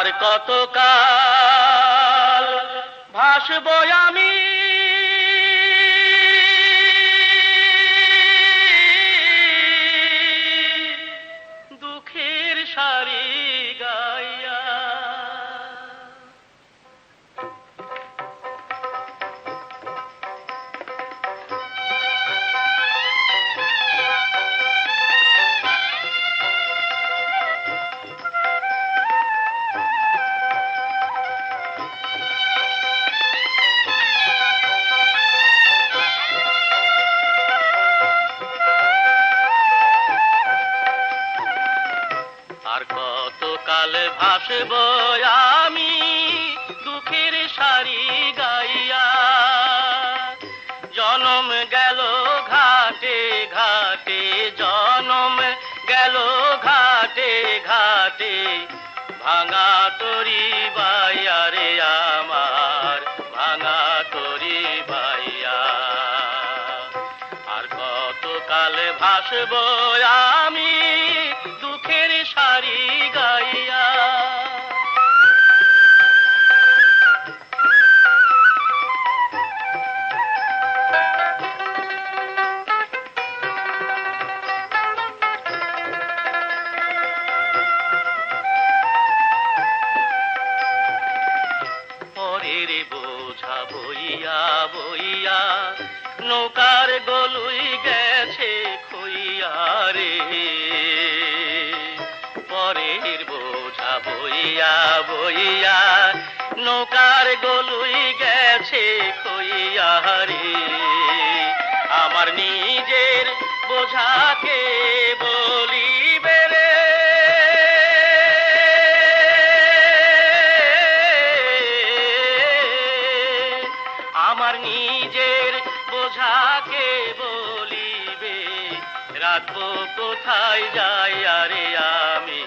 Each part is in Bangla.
আর কতকাল ভাসব আমি দুঃখের সারি গাইয়া। আর কতকাল ভাসব আমি দুঃখের সারি গাইয়া। জনম গেল ঘাটে ঘাটে, জনম গেল ঘাটে ঘাটে, ভাঙা তরি বাইয়া রে আমার, ভাঙা তরি বাইয়া। আর কতকাল ভাসব আমি দুঃখের সারি গাইয়া। পরের বোঝা বইয়া বইয়া নৌকার গলুই গেছে খইয়া রে। পরের বোঝা বইয়া বইয়া নৌকার গলুই গেছে খইয়া রে। আমার নিজের বোঝাকে বলিবে রে, আমার নিজের বোঝাকে বলিবে। রাখবো কোথায় যাইয়া রে আমি,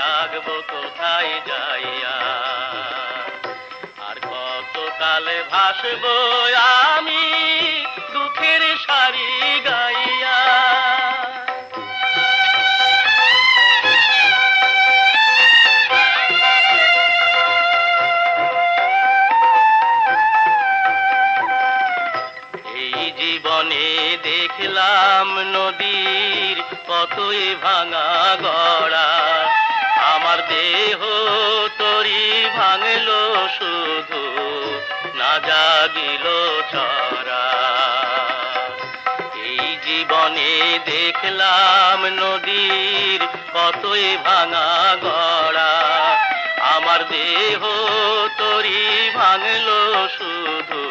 রাখবো কোথায় যাইয়া। আর কতকাল ভাসব আমি দুঃখের সারি গাইয়া। জীবনে দেখলাম নদীর কতই ভাঙা গড়া, আমার দেহ তরি ভাঙলো শুধু, না জাগিল চরা। এই জীবনে দেখলাম নদীর কতই ভাঙা গড়া, আমার দেহ তরি ভাঙলো শুধু,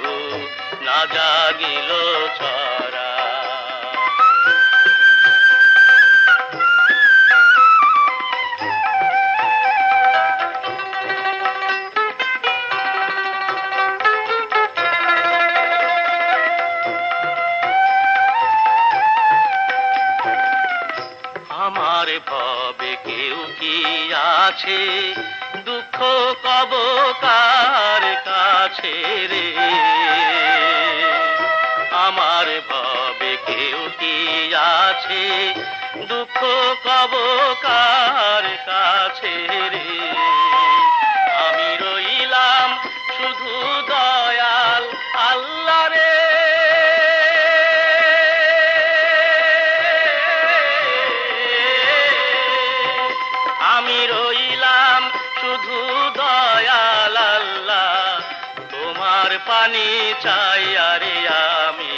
না জাগিল চরা। আমার ভবে কেউ কি আছে, দুঃখ কব কার কাছে রে। আমার ভবে কেউ কি আছে, দুঃখ কব কার কাছে রে। আমি রইলাম শুধু দয়াল আল্লাহ রে, আমি রইলাম শুধু দয়াল আল্লাহ। তোমার পানি চাইয়া রে আমি,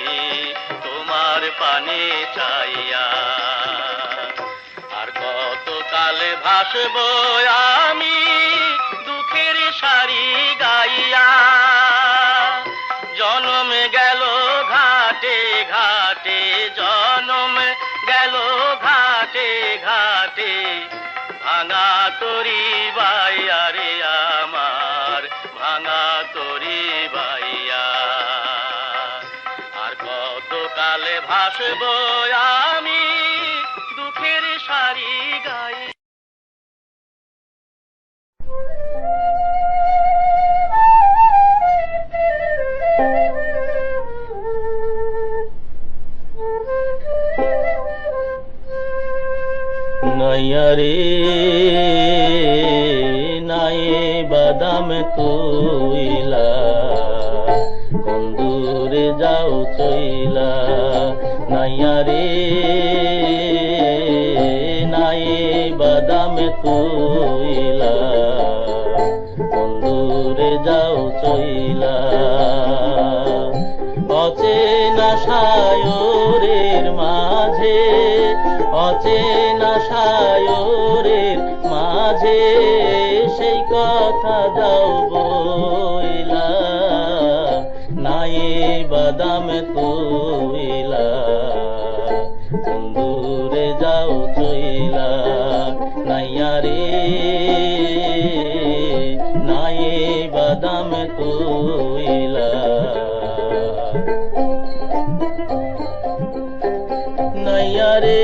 তোমার পানি চাইয়া। আর কতকাল ভাসব আমি দুঃখের সারি গাইয়া। জনম গেল ঘাটে ঘাটে, জনম গেল ঘাটে ঘাটে, ভাঙা তরি বাইয়া রে আমার, ভাঙা তরি বাইয়া। আর কতকাল ভাসব আমি দুঃখের সারি গাই। নাইয়া রে নাই বাদাম তুইলা কোন দূরে যাও চইলা নাইয়া রে নাই বাদাম তুইলা কোন দূরে যাও চইলা অচেনা সায়রের মাঝে অচেনা সায়রের মাঝে সেই কথা যাও বইলা নাই বাদাম তুইলা কোন দূরে যাও চইলা নাইয়া রে নাই বাদাম তুইলা নাইয়া রে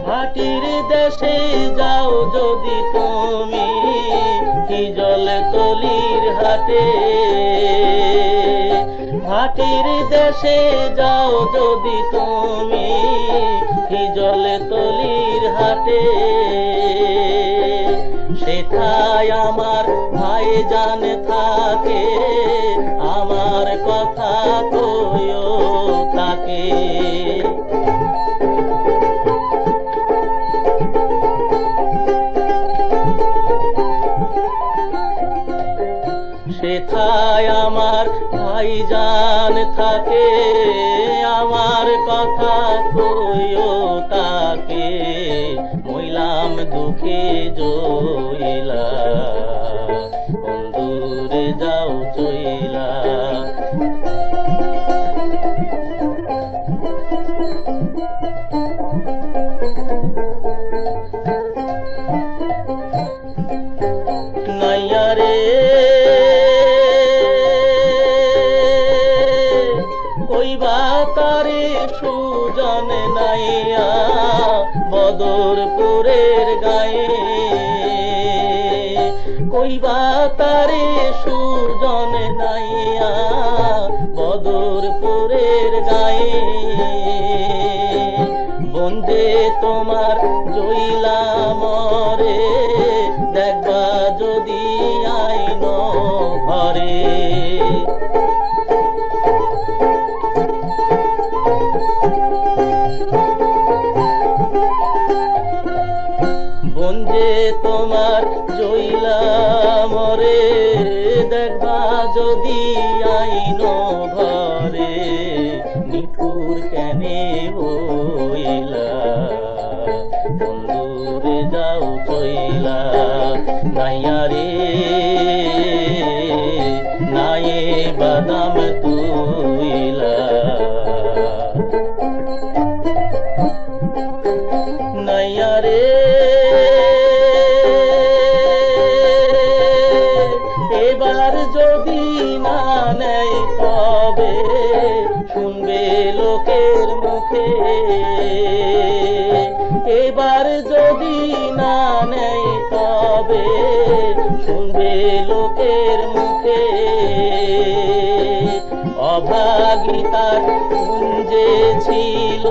ভাটির দেশে যাও যদি তুমি কি জল তলির হাটে ভাটির দেশে যাও যদি তুমি কি জল তলির হাটে সেথায় আমার ভাইজান থাকে আমার কথা কইও তাকে সেথায় আমার ভাইজান থাকে আমার কথা কইও তাকে মইলাম দুঃখে জইলা কোন দূরে যাও চইলা নাইয়া রে কইবা তারে সুজন নাইয়া বদরপুরের গায়ে কইবা তারে সুজন নাইয়া বদরপুরের গায়ে বন্দে তোমার জইলা মরে দেখবা যদি আইন ঘরে বন্দে তোমার জইলা মরে দেখবা যদি আইন ঘরে নিঠুর কেনে বইলা কোন দূরে যাও চইলা নাইয়া রে নাই বাদাম তুইলা নাইয়া রে এবার যদি না নেয় তবে শুনবে লোকের মুখে এবার যদি না নেয় তবে শুনবে লোকের মুখে অভাগিতার কুঞ্জে ছিল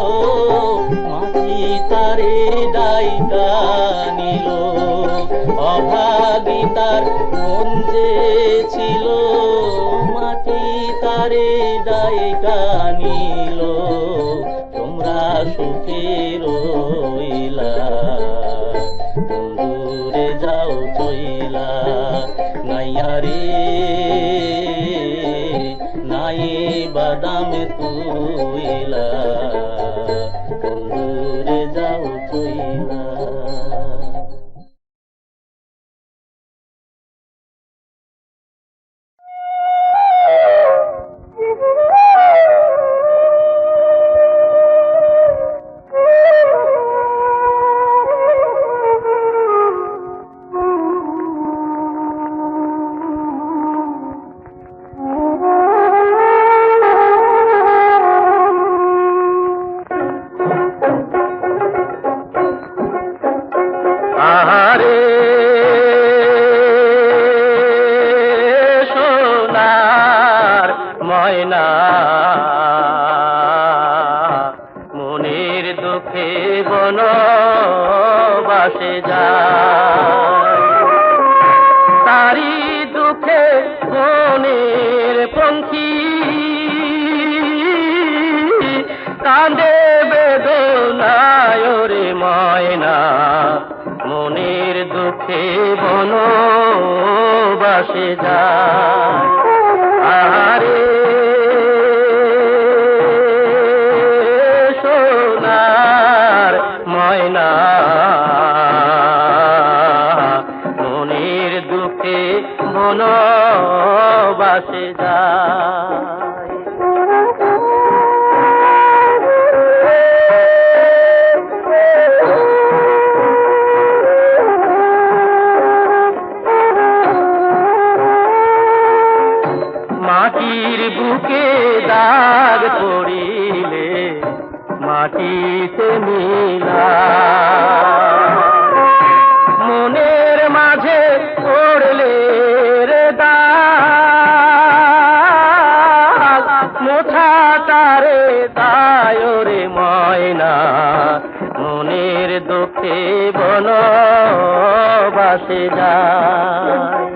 মাটি তারে ডাইকা নিল অভাগিতার কুঞ্জে ছিল মাটি তারে ডাইকা নিল তোমরা সুখে রইলা কোন দূরে যাও চইলা নাইয়া রে নাই বাদাম তুইলা কোন দূরে যাও চইলা দুঃখে বনবাসে যায়, তারি দুঃখে বনের পঙ্খী কাঁদে বেদনায় রে ময়না, মনের দুঃখে বনবাসে যায়। আরে সোনার ময়না, মনের দুঃখে বনবাসে যায়। মাটির বুকে দাগ পড়িলে মাটিতে মিলা, মনের মাঝে পড়লে রে দাগ, মোছা তারে দায় রে ময়না, মনের দুঃখে বনবাসে যায়।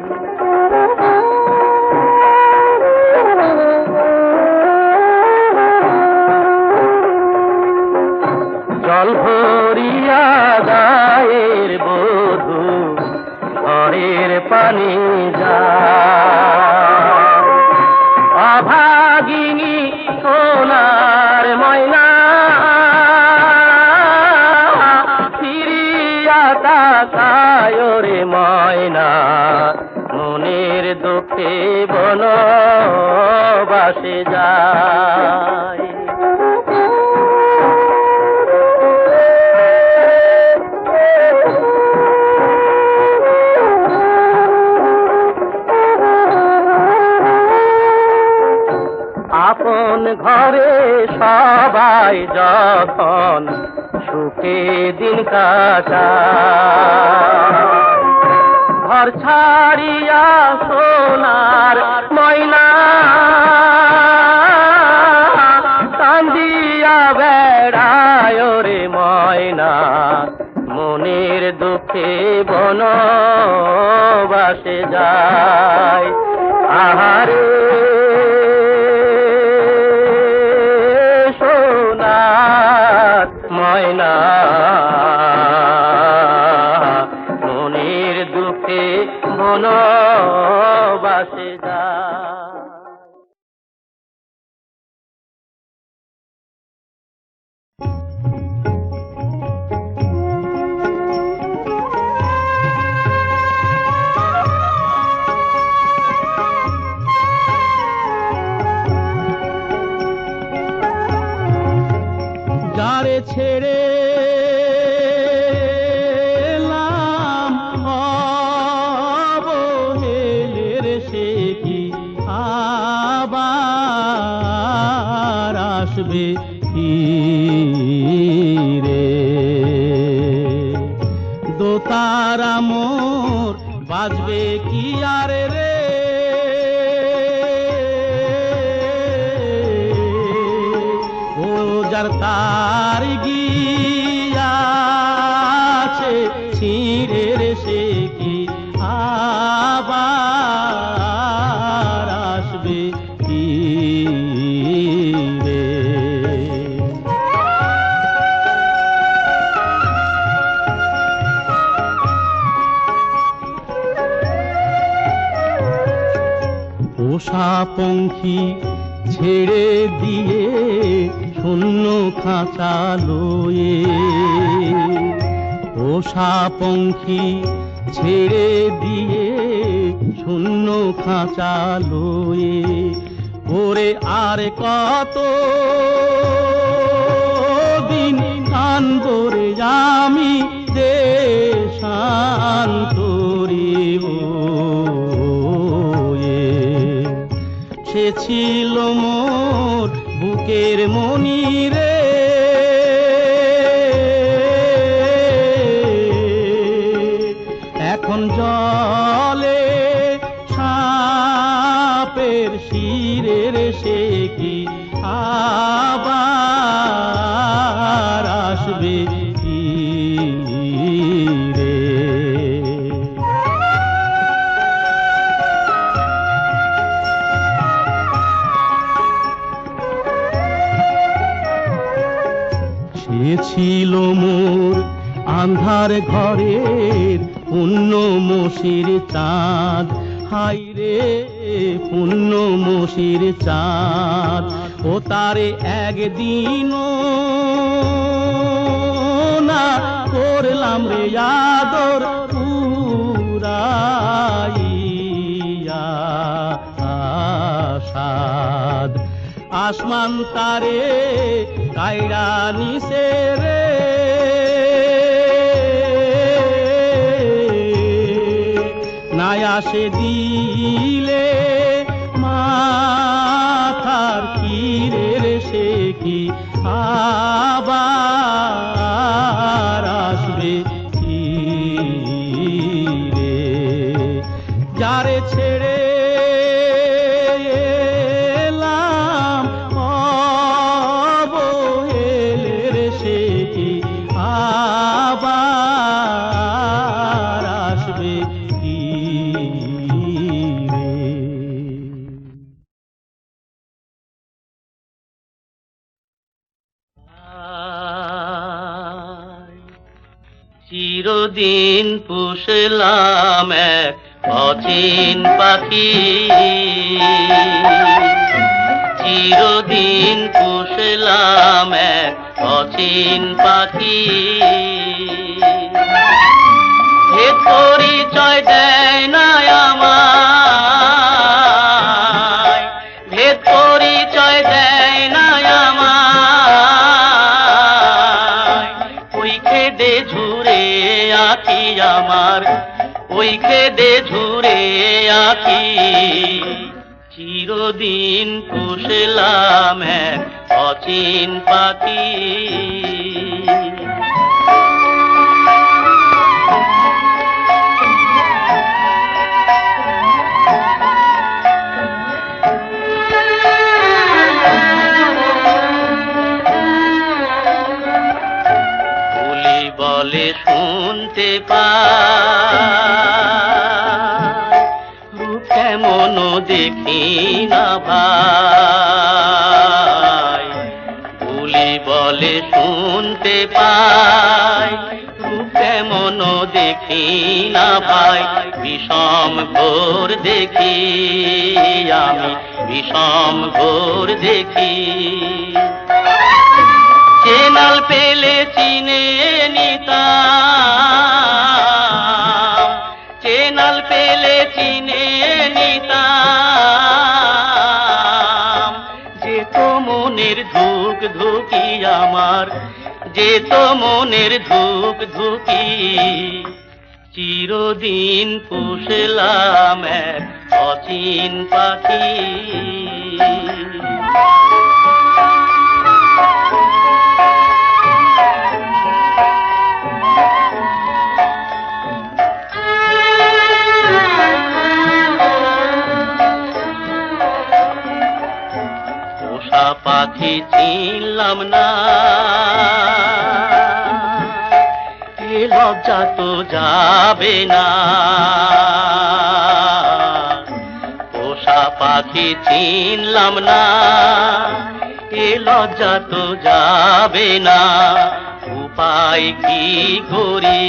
জল ভরিয়া গায়ের বধূ ঘরের পানি যায়, অভাগিনী সোনার ময়না ফিরিয়া তাকায় রে ময়না, মনের দুঃখে বনবাসে যায়। আপন ঘরে সবাই যখন সুখে দিন কাটায়, ঘর ছাড়িয়া সোনার ময়না কান্দিয়া বেড়ায় রে ময়না, মনের দুঃখে বনবাসে যায়। আহারে সোনার ময়না, মনের দুঃখে বনবাসে যায়। যারে ছেড়ে এলাম অবহেলের, সে কি আবার আসবে ফিরে? দোতারা মোর বাজবে কি আর রে, ও যার তার গিয়াছে ছিঁড়ে রে, সে কি আবার আসবে ফিরে? পোষা পঙ্খী ছেড়ে দিয়ে শূন্য খাঁচা লয়ে, পোষা পঙ্খী ছেড়ে দিয়ে শূন্য খাঁচা লয়ে, ওরে আর কত দিন কানবো রে আমি দেশান্তরী হয়ে? সে ছিল মোর বুকের মনি রে, এখন জলে সাপের শিরের, সে কি আবার আসবে সে ছিল মোর আন্ধার ঘরের পুণ্য মশির চাঁদ, হাই রে পুণ্য মশির চাঁদ। ও তারে একদিনও না করলাম রে আদর পুরাইয়া আসাদ। আসমান তারে কাইরা নিছে রে, নাই আসে দিলে মাথার কিরের সে কি আবার আসবে কি রে। যারে ছেড়ে এলাম অবহেলের সে কি আবার আসবে কি রে। চিরদিন পুষলাম এক অচিন পাখি, চিরদিন পুষলাম এক অচিন পাখি। ভেদ পরিচয় দেয় না আমায়, ভেদ পরিচয় দেয় না আমায়। ওই খেদে ঝুরে আঁখি আমার, ওই খেদে ঝুরে আঁখি। চিরদিন পুষলাম এক অচিন পাখি। বলি বলে শুনতে পাই, রূপ কেমন দেখি না ভাই। বলি বলে শুনতে পাই, রূপ কেমন দেখি না ভাই। বিষম ঘোর দেখি আমি, বিষম ঘোর দেখি। চেনাল পেলে চিনে নিতাম, চেনাল পেলে চিনে নিতাম। যে তো মনের ধুক ধুকি আমার, যে তো মনের ধুক ধুকি। চিরদিন পুষলাম এক অচিন পাখি। পোষা পাখি চিনলাম না, এ লজ্জা তো যাবে না। পোষা পাখি চিনলাম না, এ লজ্জা তো যাবে না। উপায় কি করি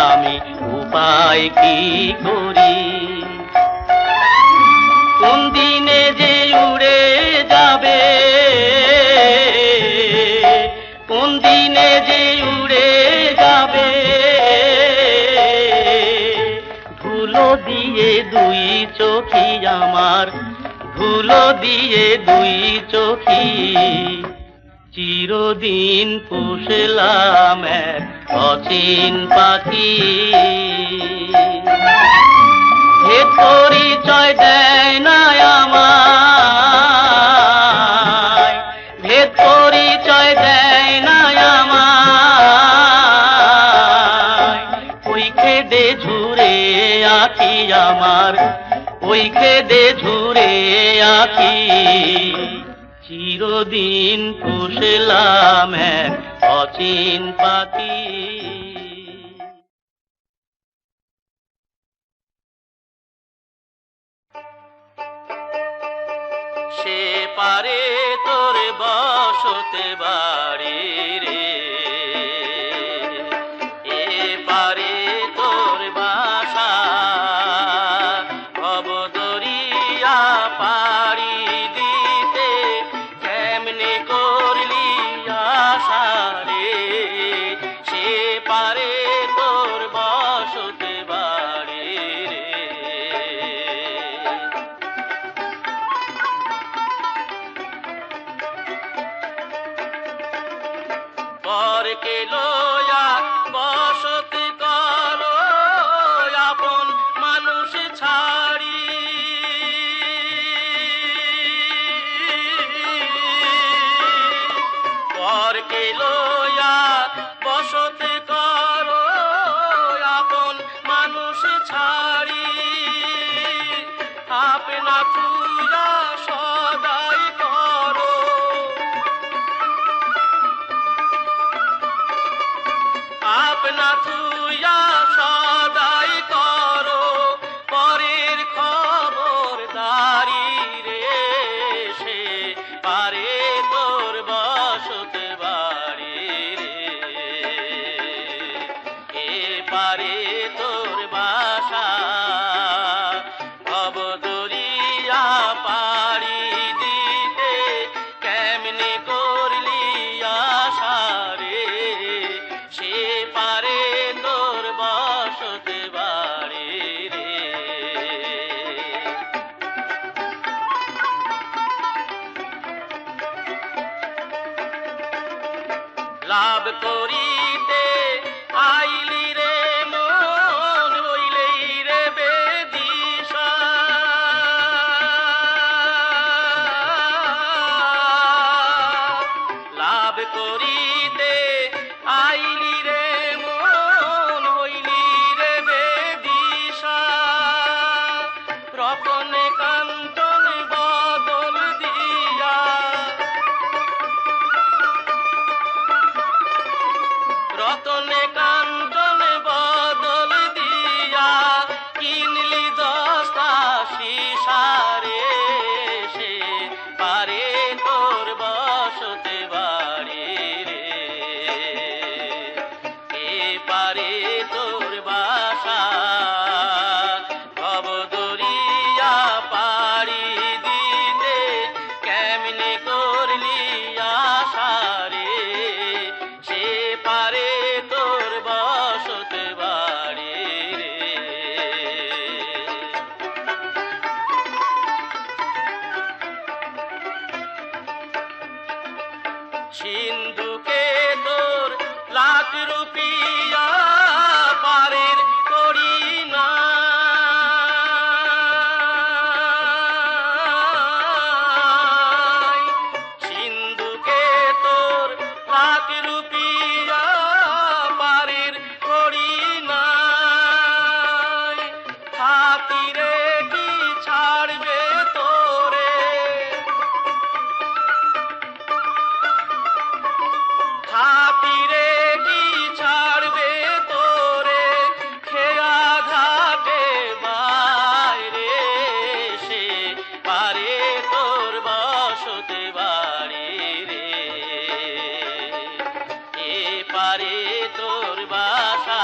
আমি, উপায় কি করি। কোন দিনে যে উড়ে যাবে, কোন দিনে যে উড়ে যাবে। ধুলো দিয়ে দুই চোখি আমার, ধুলো দিয়ে দুই চোখি। চিরদিন পুষলাম এক অচিন পাখি। ভেদ পরিচয় দেয় না আমায়, ভেদ পরিচয় দেয় না আমায়। ওই খেদে ঝুরে আঁখি আমার, ওই খেদে ঝুরে আঁখি। চিরদিন পুষলাম এক অচিন পাখি। সে পারে তোর বসতে বাড়ি পরকে লইয়া বসতি করো আপন মানুষ ছাড়ি। পরকে লইয়া বসতি করো আপন মানুষ ছাড়ি। আপনা তুইয়া সদাই করো, আপনা তুইয়া সদাই করো পরের খবরদারি রে। সে পারে তোর বসত বাড়ি রে, এ পারে তোর বাসা। ভবদরিয়া পাড়ি দিতে কেমনে করলি আশা রে। সে পারে তোর বসত বাড়ি রে। লাভ করিতে আইলি রে মন হইলেই রে বেদিশা। লাভ করিতে আইলি রে মন হইলি রে বেদিশা। রতনে কাঞ্চন বদল দিয়া, রতনে কাঞ্চন বদল দিয়া কিনলি দশটা সীসা রে। সে পারে তোর বসতে বাড়ি রে, এ পারে তোর বাসা। ভবদরিয়া পাড়ি দিতে কেমনে করলি আশা রে। সে পারে তোর বসত বাড়ি রে। সিন্ধুকে তোর লাখ রুপিয়া পারের করি না। সিন্ধুকে তোর লাখ রুপিয়া পারের করি না। খাতিরে কি ছাড়বে তোরে, খাতিরে কি ছাড়বে তোরে খেয়া ঘাটে বাইরে। সে পারে তোর বসতে বাড়ি রে, এ পারে তোর বাসা।